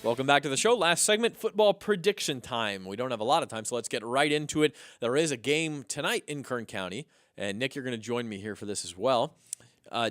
Welcome back to the show. Last segment, football prediction time. We don't have a lot of time, so let's get right into it. There is a game tonight in Kern County, and Nick, you're going to join me here for this as well.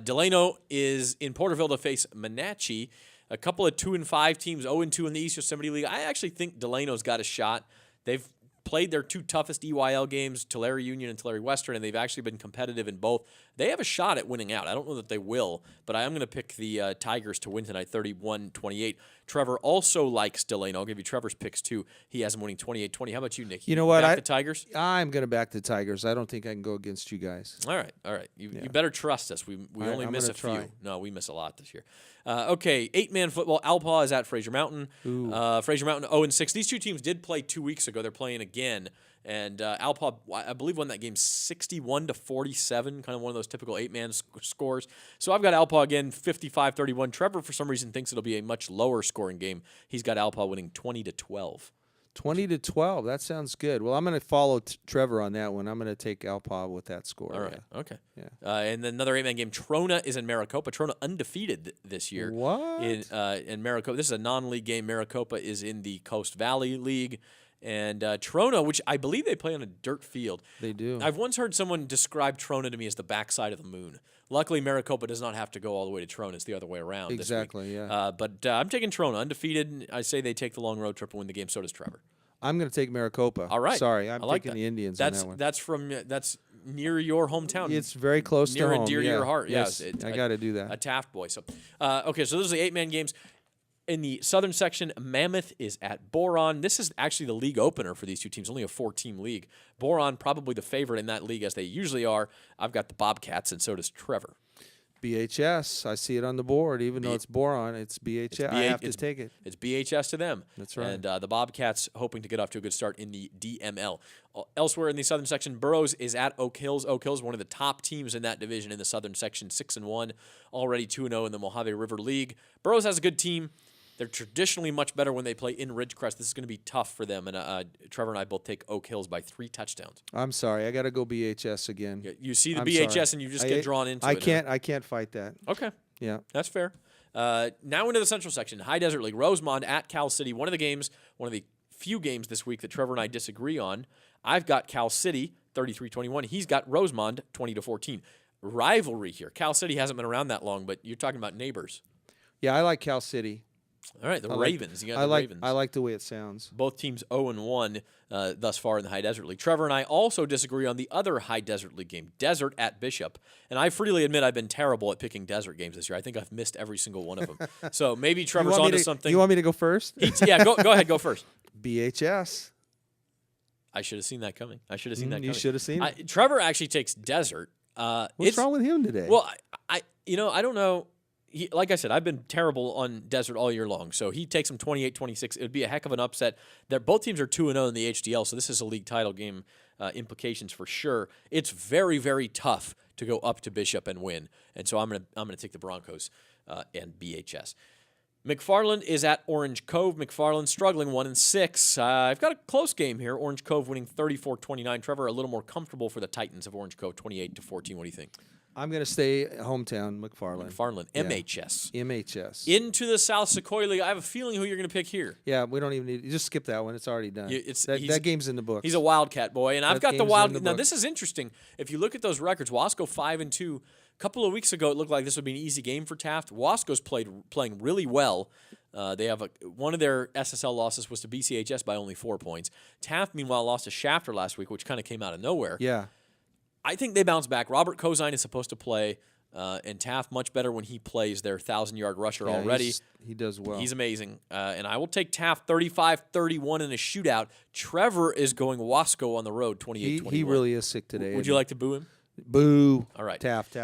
Delano is in Porterville to face Monache. A couple of 2-5 teams, 0-2 in the East Yosemite League. I actually think Delano's got a shot. They've played their two toughest EYL games, Tulare Union and Tulare Western, and they've actually been competitive in both. They have a shot at winning out. I don't know that they will, but I am going to pick the Tigers to win tonight, 31-28. Trevor also likes Delano. I'll give you Trevor's picks, too. He has them winning 28-20. How about you, Nick? You know what? Back the Tigers? I'm going to back the Tigers. I don't think I can go against you guys. All right. You better trust us. We only miss a few. No, we miss a lot this year. Okay, 8-man football. ALPAUGH is at Frazier Mountain. Frazier Mountain 0-6. These two teams did play 2 weeks ago. They're playing again. And ALPAUGH, I believe, won that game 61-47, kind of one of those typical 8-man scores. So I've got ALPAUGH again, 55-31. Trevor, for some reason, thinks it'll be a much lower scoring game. He's got ALPAUGH winning 20-12. 20-12. That sounds good. Well, I'm going to follow Trevor on that one. I'm going to take ALPAUGH with that score. All right. Yeah. Okay. Yeah. And then another 8-man game. TRONA is in Maricopa. TRONA undefeated this year. What? In Maricopa. This is a non-league game. Maricopa is in the Coast Valley League. And TRONA, which I believe they play on a dirt field. They do. I've once heard someone describe TRONA to me as the backside of the moon. Luckily, Maricopa does not have to go all the way to TRONA. It's the other way around. Exactly, this week. yeah. But I'm taking TRONA. Undefeated. I say they take the long road trip and win the game. So does Trevor. I'm going to take Maricopa. All right. Sorry, I'm like taking the Indians that's, on that one. That's near your hometown. It's very close to home. Near and dear to your heart. Yes, Yeah, I got to do that. A Taft boy. So, okay, so those are the 8-man games. In the southern section, Mammoth is at Boron. This is actually the league opener for these two teams, only a 4-team league. Boron probably the favorite in that league, as they usually are. I've got the Bobcats, and so does Trevor. BHS. I see it on the board. Even though it's Boron, it's BHS. I have to take it. It's BHS to them. That's right. And the Bobcats hoping to get off to a good start in the DML. Elsewhere in the southern section, Burroughs is at Oak Hills. Oak Hills, one of the top teams in that division in the southern section, 6-1, already 2-0 in the Mojave River League. Burroughs has a good team. They're traditionally much better when they play in Ridgecrest. This is going to be tough for them, and Trevor and I both take Oak Hills by 3 touchdowns. I'm sorry. I got to go BHS again. You see the I'm BHS, sorry. and you just get drawn into it. I can't fight that. Okay. Yeah. That's fair. Now into the central section. High Desert League. Rosamond at Cal City. One of the few games this week that Trevor and I disagree on. I've got Cal City, 33-21. He's got Rosamond, 20-14. Rivalry here. Cal City hasn't been around that long, but you're talking about neighbors. Yeah, I like Cal City. All right, the Ravens. You got the Ravens. I like the way it sounds. Both teams 0-1 thus far in the High Desert League. Trevor and I also disagree on the other High Desert League game, Desert at Bishop. And I freely admit I've been terrible at picking desert games this year. I think I've missed every single one of them. So maybe Trevor's onto something. You want me to go first? Yeah, go ahead, go first. BHS. I should have seen that coming. You should have seen it. Trevor actually takes Desert. What's wrong with him today? Well, I don't know. Like I said, I've been terrible on Desert all year long. So he takes them 28-26. It would be a heck of an upset. Both teams are 2-0 in the HDL, so this is a league title game implications for sure. It's very, very tough to go up to Bishop and win. And so I'm gonna take the Broncos and BHS. McFarland is at Orange Cove. McFarland struggling 1-6. I've got a close game here. Orange Cove winning 34-29. Trevor, a little more comfortable for the Titans of Orange Cove, 28-14. What do you think? I'm going to stay hometown, McFarland. McFarland, yeah. MHS. MHS. Into the South Sequoia League. I have a feeling who you're going to pick here. Yeah, we don't even need to. Just skip that one. It's already done. That game's in the books. He's a Wildcat boy. And I've got the Wild. Now, books. this is interesting. If you look at those records, Wasco 5-2. A couple of weeks ago, it looked like this would be an easy game for Taft. Wasco's playing really well. They have one of their SSL losses was to BCHS by only 4 points. Taft, meanwhile, lost to Shafter last week, which kind of came out of nowhere. Yeah. I think they bounce back. Robert Cozine is supposed to play. And Taft much better when he plays their 1,000-yard rusher already. He does well. He's amazing. And I will take Taft 35-31 in a shootout. Trevor is going Wasco on the road 28-21. He really is sick today. Would you like to boo him? Boo. All right. Taft.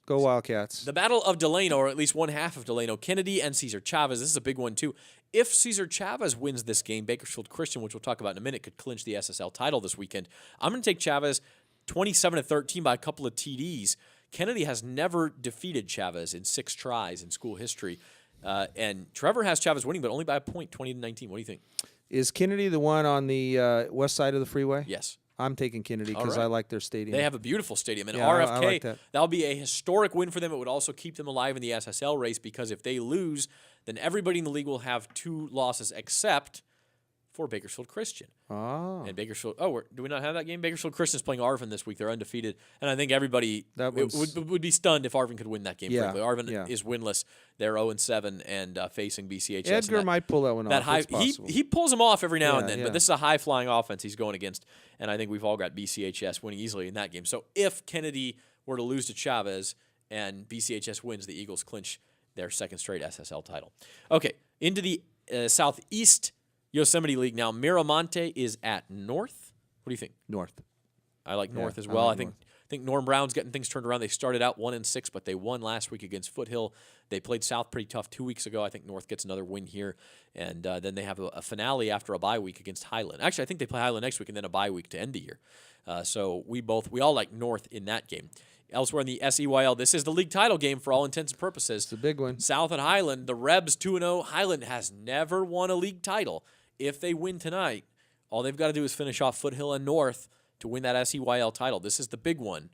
Go Wildcats. The Battle of Delano, or at least one half of Delano, Kennedy and Cesar Chavez. This is a big one, too. If Cesar Chavez wins this game, Bakersfield Christian, which we'll talk about in a minute, could clinch the SSL title this weekend. I'm going to take Chavez 27-13 by a couple of TDs. Kennedy has never defeated Chavez in 6 tries in school history. And Trevor has Chavez winning, but only by a point, 20-19. What do you think? Is Kennedy the one on the west side of the freeway? Yes. I'm taking Kennedy because I like their stadium. They have a beautiful stadium. And Yeah, RFK, I like that. That'll be a historic win for them. It would also keep them alive in the SSL race because if they lose, then everybody in the league will have 2 losses except for Bakersfield Christian. And Bakersfield, do we not have that game? Bakersfield Christian is playing ARVIN this week. They're undefeated. And I think everybody would be stunned if ARVIN could win that game, frankly. ARVIN is winless. They're 0-7 and facing BCHS. Edgar might pull that one off. He pulls them off every now and then, but this is a high-flying offense he's going against. And I think we've all got BCHS winning easily in that game. So if Kennedy were to lose to CHAVEZ and BCHS wins, the Eagles clinch their 2nd straight SSL title. Okay, into the Southeast Yosemite League now. MIRA MONTE is at North. What do you think? North. I like North as well. I think Norm Brown's getting things turned around. They started out 1-6, but they won last week against Foothill. They played South pretty tough 2 weeks ago. I think North gets another win here, and then they have a finale after a bye week against Highland. Actually, I think they play Highland next week and then a bye week to end the year. So we all like North in that game. Elsewhere in the SEYL, this is the league title game for all intents and purposes. It's a big one. South at Highland, the Rebs 2-0. Highland has never won a league title. If they win tonight, all they've got to do is finish off Foothill and North to win that SEYL title. This is the big one.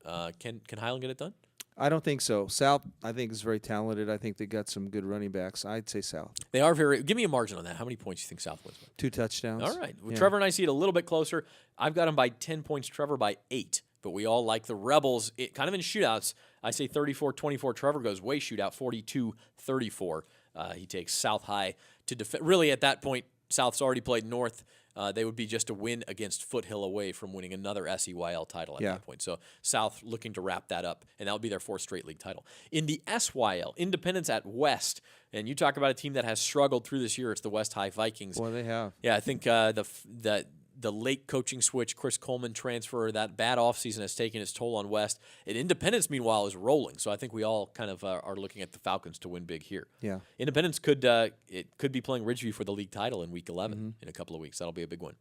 Can Highland get it done? I don't think so. South, I think, is very talented. I think they got some good running backs. I'd say South. They are very. Give me a margin on that. How many points do you think South wins by? 2 touchdowns. All right. Well, Trevor and I see it a little bit closer. I've got them by 10 points. Trevor by 8. But we all like the Rebels. Kind of in shootouts. I say 34-24. Trevor goes way shootout, 42-34. He takes South High to defend. Really, at that point, South's already played North. They would be just a win against Foothill away from winning another SEYL title at that point. So South looking to wrap that up, and that would be their 4th straight league title. In the SYL, Independence at West, and you talk about a team that has struggled through this year. It's the West High Vikings. Well, they have. Yeah, I think the late coaching switch, Chris Coleman transfer, that bad offseason has taken its toll on West. And Independence, meanwhile, is rolling. So I think we all kind of are looking at the Falcons to win big here. Yeah. Independence could be playing Ridgeview for the league title in Week 11 in a couple of weeks. That'll be a big one.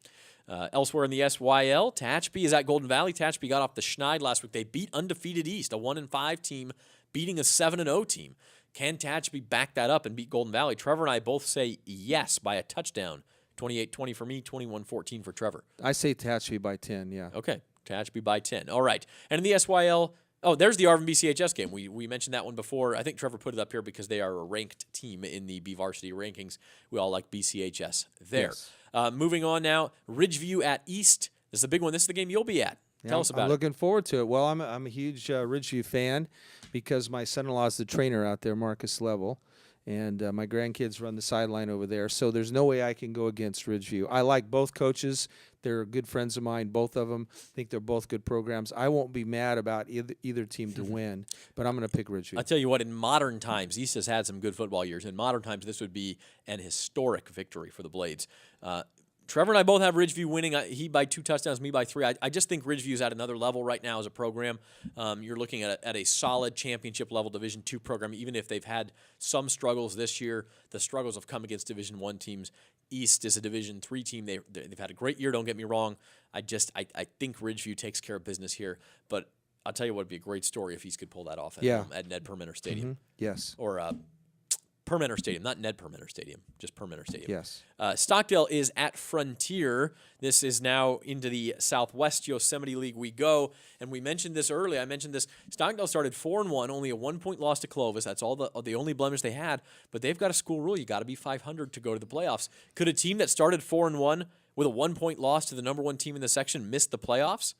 Elsewhere in the SYL, TEHACHAPI is at Golden Valley. TEHACHAPI got off the schneid last week. They beat undefeated East, a 1-5 team, beating a 7-0 team. Can TEHACHAPI back that up and beat Golden Valley? Trevor and I both say yes by a touchdown. 28-20 for me, 21-14 for Trevor. I say TEHACHAPI by 10, yeah. Okay, TEHACHAPI by 10. All right. And in the SYL, there's the ARVIN BCHS game. We mentioned that one before. I think Trevor put it up here because they are a ranked team in the BVarsity rankings. We all like BCHS there. Yes. Moving on now, Ridgeview at East. This is a big one. This is the game you'll be at. Tell us about it. I'm looking forward to it. Well, I'm a huge Ridgeview fan because my son-in-law is the trainer out there, Marcus Level. And my grandkids run the sideline over there, so there's no way I can go against Ridgeview. I like both coaches. They're good friends of mine, both of them. I think they're both good programs. I won't be mad about either team to win, but I'm going to pick Ridgeview. I'll tell you what, in modern times, East has had some good football years. In modern times, this would be an historic victory for the Blades. Trevor and I both have Ridgeview winning. He by 2 touchdowns, me by 3. I just think Ridgeview's at another level right now as a program. You're looking at a solid championship-level Division II program, even if they've had some struggles this year. The struggles have come against Division I teams. East is a Division III team. They've had a great year, don't get me wrong. I think Ridgeview takes care of business here. But I'll tell you what would be a great story if East could pull that off at Ned Permenter Stadium. Mm-hmm. Yes. Or Permenter Stadium, not Ned Permenter Stadium, just Permenter Stadium. Yes. Stockdale is at Frontier. This is now into the Southwest Yosemite League we go, and we mentioned this earlier. I mentioned this. Stockdale started 4-1, only a 1-point loss to Clovis. That's all the only blemish they had. But they've got a school rule: you got to be 500 to go to the playoffs. Could a team that started 4-1 with a 1-point loss to the #1 team in the section miss the playoffs?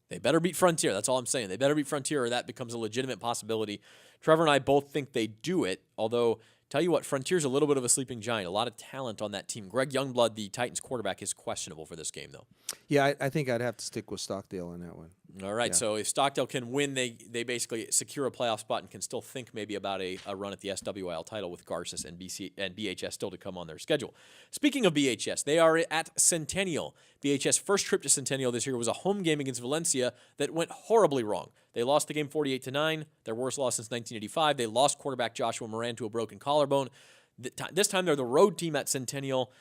They better beat Frontier. That's all I'm saying. They better beat Frontier, or that becomes a legitimate possibility. Trevor and I both think they do it, although, tell you what, Frontier's a little bit of a sleeping giant. A lot of talent on that team. Greg Youngblood, the Titans quarterback, is questionable for this game, though. Yeah, I think I'd have to stick with Stockdale on that one. All right, so if Stockdale can win, they basically secure a playoff spot and can still think maybe about a run at the SWYL title with GARCES and BHS still to come on their schedule. Speaking of BHS, they are at Centennial. BHS' first trip to Centennial this year was a home game against Valencia that went horribly wrong. They lost the game 48-9, their worst loss since 1985. They lost quarterback Joshua Moran to a broken collarbone. This time they're the road team at Centennial.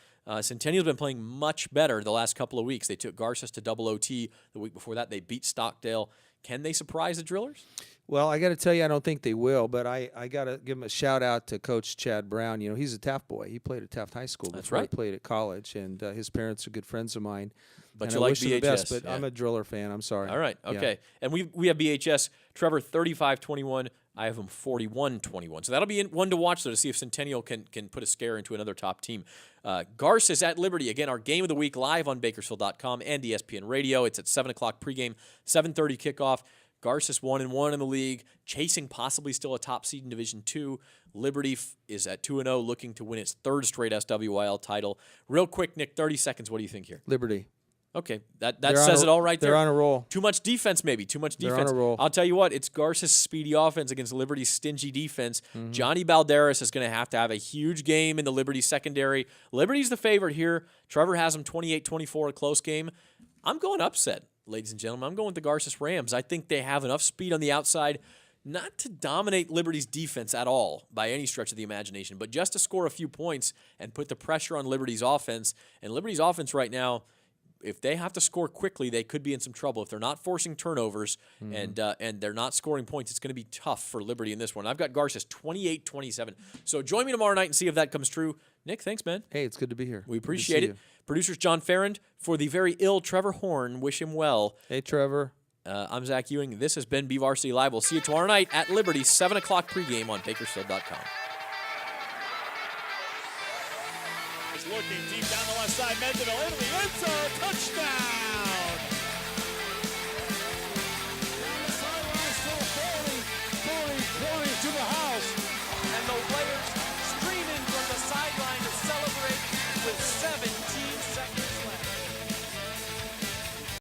Centennial's been playing much better the last couple of weeks. They took GARCES to double OT. The week before that, they beat Stockdale. Can they surprise the Drillers? Well, I got to tell you, I don't think they will, but I got to give him a shout-out to Coach Chad Brown. You know, he's a Taft boy. He played at Taft High School before he played at college, and his parents are good friends of mine. But and you I like wish them the best, BHS, but I'm a Driller fan. I'm sorry. All right, Yeah. okay. And we have BHS, Trevor 35-21. I have him 41-21. So that'll be one to watch, though, to see if Centennial can put a scare into another top team. GARCES at Liberty. Again, our game of the week live on Bakersfield.com and ESPN Radio. It's at 7 o'clock pregame, 7:30 kickoff. GARCES 1-1 in the league, chasing possibly still a top seed in Division II. Liberty is at 2-0, looking to win its third straight SWYL title. Real quick, Nick, 30 seconds. What do you think here? Liberty. Okay, that says it all right there. They're on a roll. Too much defense, maybe. Too much defense. They're on a roll. I'll tell you what, it's Garce's speedy offense against Liberty's stingy defense. Johnny Balderas is going to have a huge game in the Liberty secondary. Liberty's the favorite here. Trevor has them 28-24, a close game. I'm going upset, ladies and gentlemen. I'm going with the Garces Rams. I think they have enough speed on the outside, not to dominate Liberty's defense at all by any stretch of the imagination, but just to score a few points and put the pressure on Liberty's offense. And Liberty's offense right now, if they have to score quickly, they could be in some trouble. If they're not forcing turnovers and they're not scoring points, it's going to be tough for Liberty in this one. I've got Garces 28-27. So join me tomorrow night and see if that comes true. Nick, thanks, man. Hey, it's good to be here. We appreciate it. Producers John Farrand. For the very ill Trevor Horn, wish him well. Hey, Trevor. I'm Zach Ewing. This has been BVarsity Live. We'll see you tomorrow night at Liberty, 7 o'clock pregame on Bakersfield.com. Looking deep down the left side, Mendeville into the end zone, touchdown!